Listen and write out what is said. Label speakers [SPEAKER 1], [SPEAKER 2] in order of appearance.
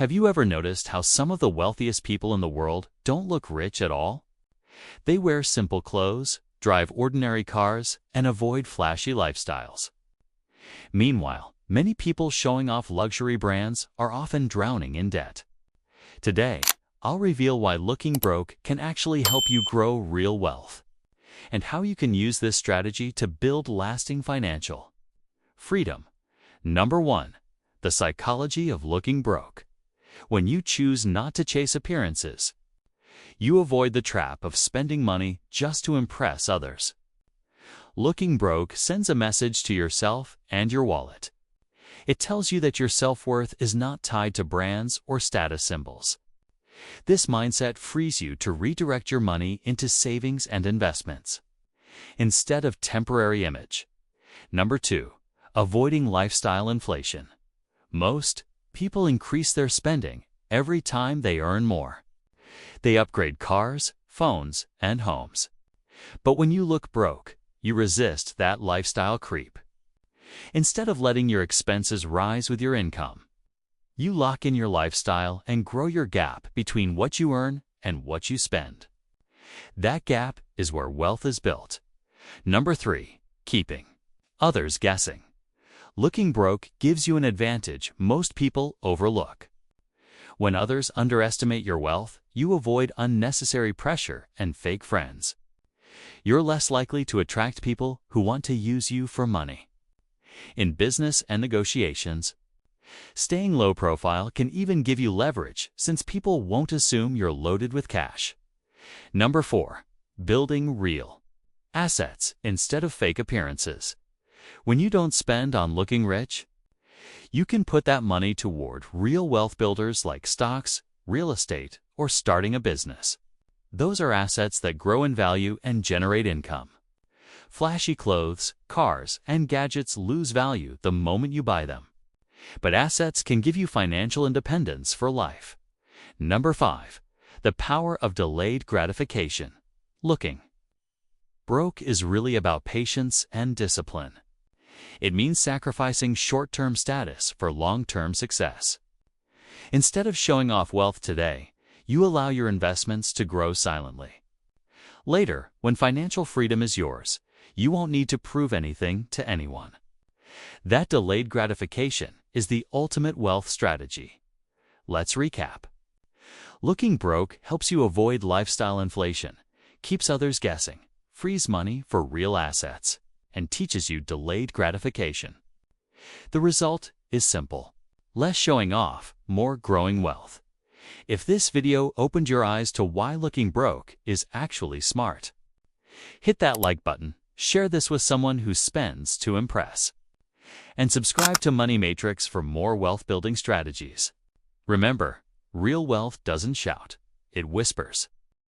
[SPEAKER 1] Have you ever noticed how some of the wealthiest people in the world don't look rich at all? They wear simple clothes, drive ordinary cars, and avoid flashy lifestyles. Meanwhile, many people showing off luxury brands are often drowning in debt. Today, I'll reveal why looking broke can actually help you grow real wealth, and how you can use this strategy to build lasting financial freedom. Number 1. The psychology of looking broke. When you choose not to chase appearances, you avoid the trap of spending money just to impress others. Looking broke sends a message to yourself and your wallet. It tells you that your self-worth is not tied to brands or status symbols. This mindset frees you to redirect your money into savings and investments, instead of temporary image. Number 2. Avoiding lifestyle inflation. Most people increase their spending every time they earn more. They upgrade cars, phones, and homes. But when you look broke, you resist that lifestyle creep. Instead of letting your expenses rise with your income, you lock in your lifestyle and grow your gap between what you earn and what you spend. That gap is where wealth is built. Number 3. Keeping others guessing. Looking broke gives you an advantage most people overlook. When others underestimate your wealth, you avoid unnecessary pressure and fake friends. You're less likely to attract people who want to use you for money. In business and negotiations, staying low profile can even give you leverage since people won't assume you're loaded with cash. Number 4. Building real assets instead of fake appearances. When you don't spend on looking rich, you can put that money toward real wealth builders like stocks, real estate, or starting a business. Those are assets that grow in value and generate income. Flashy clothes, cars, and gadgets lose value the moment you buy them. But assets can give you financial independence for life. Number 5. The power of delayed gratification. Looking broke is really about patience and discipline. It means sacrificing short-term status for long-term success. Instead of showing off wealth today, you allow your investments to grow silently. Later, when financial freedom is yours, you won't need to prove anything to anyone. That delayed gratification is the ultimate wealth strategy. Let's recap. Looking broke helps you avoid lifestyle inflation, keeps others guessing, frees money for real assets, and teaches you delayed gratification. The result is simple: less showing off, more growing wealth. If this video opened your eyes to why looking broke is actually smart, hit that like button, share this with someone who spends to impress, and subscribe to Money Matrix for more wealth-building strategies. Remember, real wealth doesn't shout, it whispers.